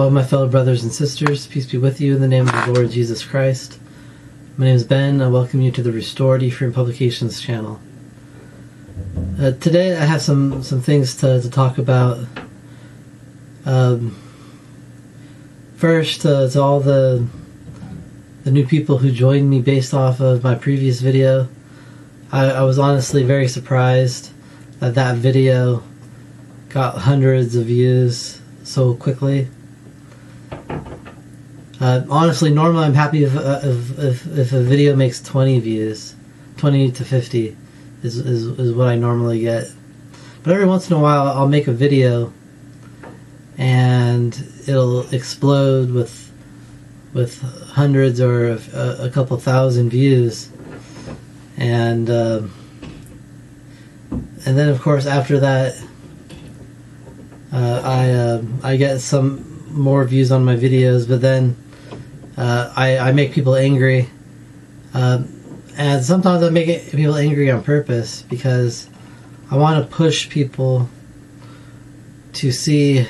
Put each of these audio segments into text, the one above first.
To all my fellow brothers and sisters, peace be with you in the name of the Lord Jesus Christ. My name is Ben. I welcome you to the Restored Ephraim Publications channel. Today I have some things to talk about. First, to all the new people who joined me based off of my previous video, I was honestly very surprised that video got hundreds of views so quickly. Honestly, normally I'm happy if a video makes 20 views. 20 to 50 is what I normally get. But every once in a while I'll make a video and it'll explode with hundreds or a couple thousand views. And then of course after that I get some more views on my videos, but then I make people angry, and sometimes I make people angry on purpose because I want to push people to see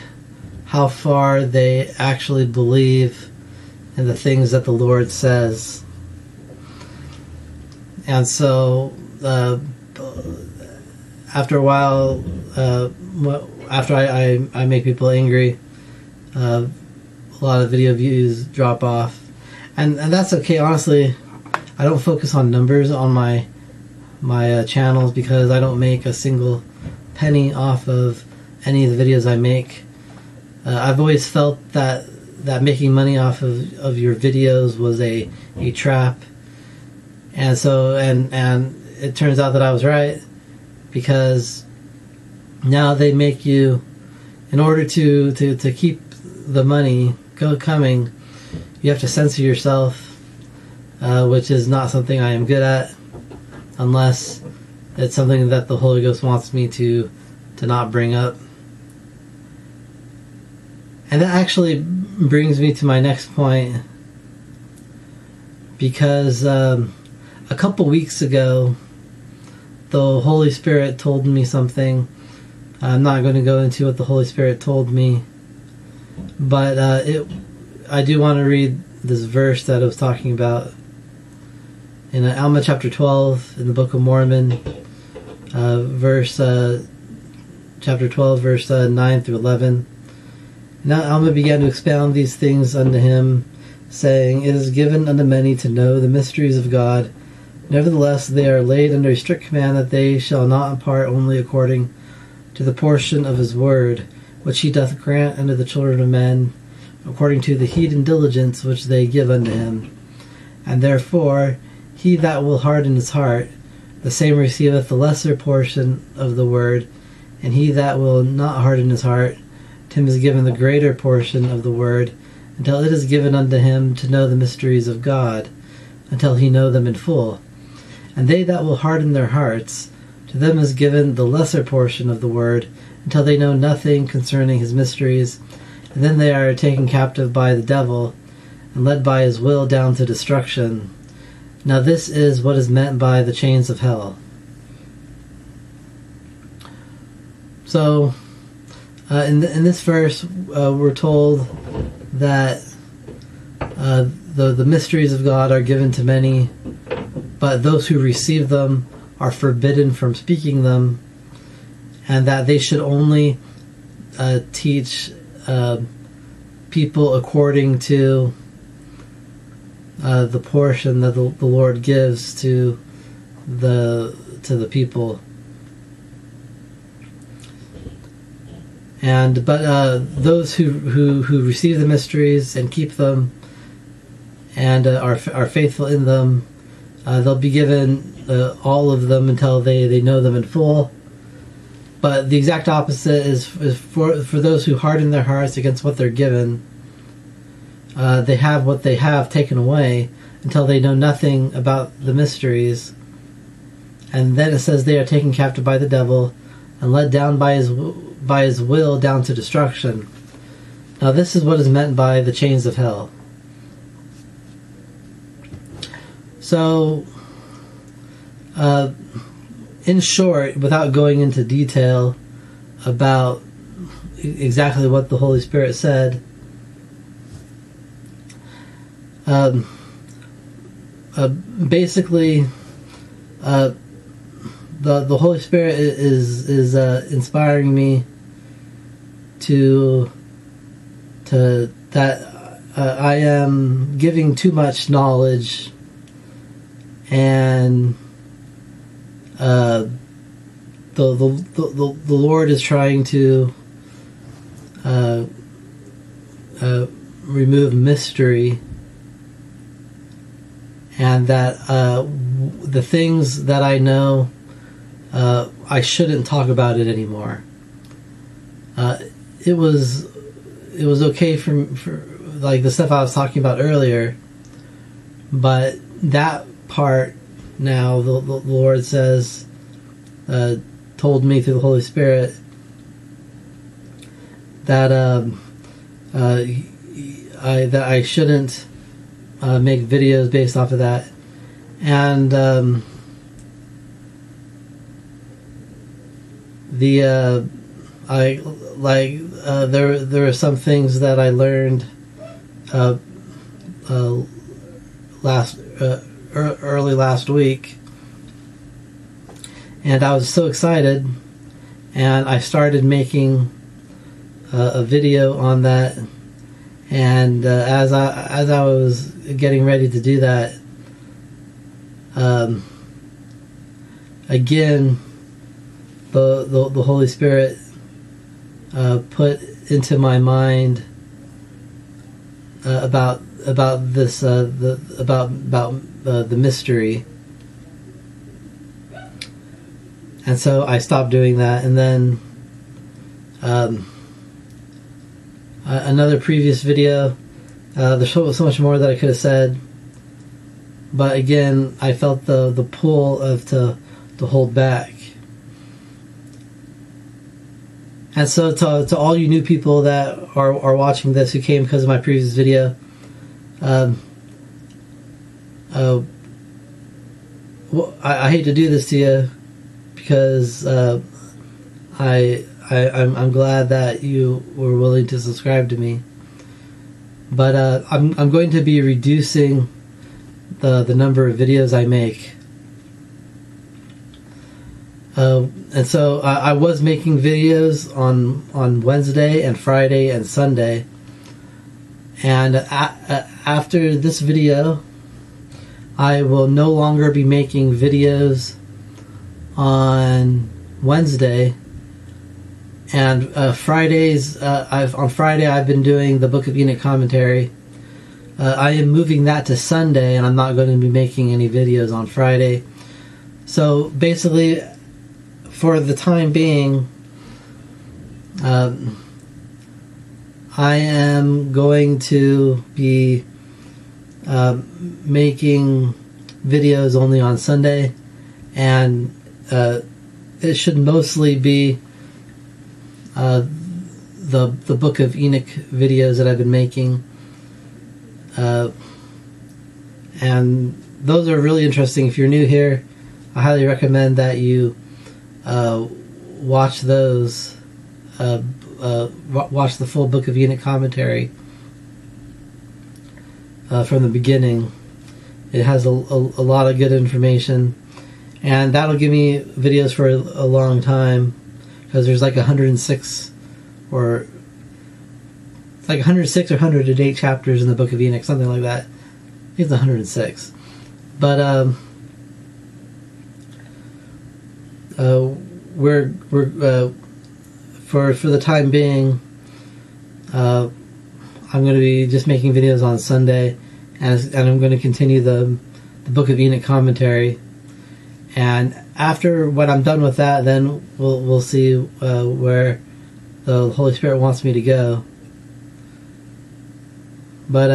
how far they actually believe in the things that the Lord says. And so after a while, after I make people angry, a lot of video views drop off, and that's okay. Honestly, I don't focus on numbers on my channels because I don't make a single penny off of any of the videos I make. I've always felt that making money off of your videos was a trap, and so and it turns out that I was right, because now they make you, in order to keep the money coming, you have to censor yourself, which is not something I am good at, unless it's something that the Holy Ghost wants me to not bring up. And that actually brings me to my next point, because a couple weeks ago the Holy Spirit told me something. I'm not going to go into what the Holy Spirit told me, but I do want to read this verse that I was talking about in Alma chapter 12 in the Book of Mormon, chapter 12, verse 9 through 11. Now Alma began to expound these things unto him, saying, It is given unto many to know the mysteries of God. Nevertheless, they are laid under a strict command that they shall not impart only according to the portion of his word, which he doth grant unto the children of men, according to the heed and diligence which they give unto him. And therefore, he that will harden his heart, the same receiveth the lesser portion of the word, and he that will not harden his heart, to him is given the greater portion of the word, until it is given unto him to know the mysteries of God, until he know them in full. And they that will harden their hearts, to them is given the lesser portion of the word, until they know nothing concerning his mysteries, and then they are taken captive by the devil, and led by his will down to destruction. Now this is what is meant by the chains of hell. So, in this verse, we're told that the mysteries of God are given to many, but those who receive them are forbidden from speaking them, and that they should only teach people according to the portion that the Lord gives to the people. But those who receive the mysteries and keep them and are faithful in them, they'll be given all of them until they know them in full. But the exact opposite is for those who harden their hearts against what they're given. They have what they have taken away until they know nothing about the mysteries. And then it says they are taken captive by the devil and led down by his will down to destruction. Now this is what is meant by the chains of hell. So, in short, without going into detail about exactly what the Holy Spirit said, um, basically, the Holy Spirit is inspiring me to that I am giving too much knowledge, and the Lord is trying to remove mystery, and that the things that I know, I shouldn't talk about it anymore. It was okay for like the stuff I was talking about earlier, but that part now the Lord says, told me through the Holy Spirit that I shouldn't make videos based off of that, and there are some things that I learned early last week, and I was so excited, and I started making a video on that. And as I was getting ready to do that, again, the Holy Spirit put into my mind about this the mystery, and so I stopped doing that. And then another previous video, there's so much more that I could have said, but again, I felt the pull of to hold back. And so to all you new people that are watching this who came because of my previous video, I hate to do this to you, because I'm glad that you were willing to subscribe to me, but I'm going to be reducing the number of videos I make. And so I was making videos on Wednesday and Friday and Sunday, and after this video, I will no longer be making videos on Wednesday. And Fridays, on Friday I've been doing the Book of Enoch commentary. I am moving that to Sunday, and I'm not going to be making any videos on Friday. So basically, for the time being, I am going to be making videos only on Sunday, and it should mostly be the Book of Enoch videos that I've been making, and those are really interesting. If you're new here, I highly recommend that you watch those. Watch the full Book of Enoch commentary from the beginning. It has a lot of good information, and that'll give me videos for a long time, because there's like 106 or 108 chapters in the Book of Enoch, something like that. I think it's 106. But we're for the time being, I'm going to be just making videos on Sunday, and I'm going to continue the Book of Enoch commentary. And after when I'm done with that, then we'll see where the Holy Spirit wants me to go. But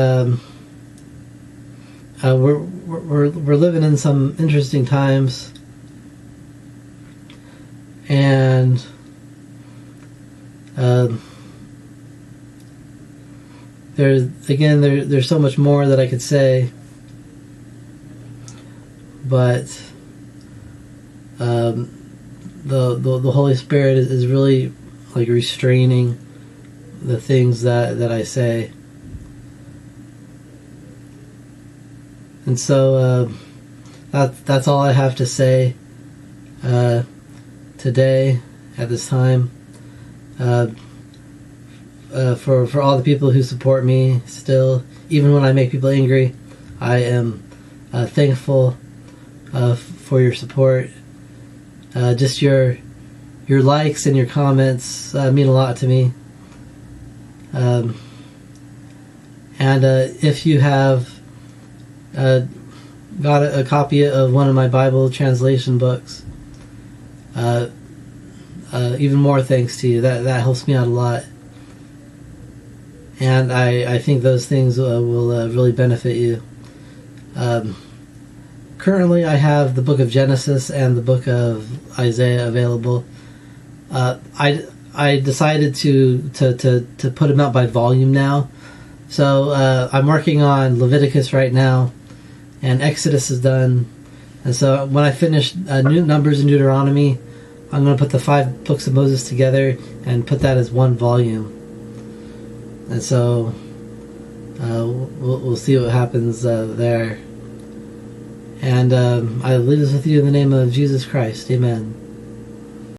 we're living in some interesting times, and there's so much more that I could say, but the Holy Spirit is really like restraining the things that I say. And so that's all I have to say today at this time. For all the people who support me still, even when I make people angry, I am thankful for your support. Just your likes and your comments mean a lot to me. And if you have got a copy of one of my Bible translation books, even more thanks to you. That helps me out a lot. And I think those things will really benefit you. Currently, I have the Book of Genesis and the Book of Isaiah available. I decided to put them out by volume now. So I'm working on Leviticus right now, and Exodus is done. And so when I finish Numbers and Deuteronomy, I'm going to put the 5 books of Moses together and put that as one volume. And so we'll see what happens there. And I leave this with you in the name of Jesus Christ. Amen.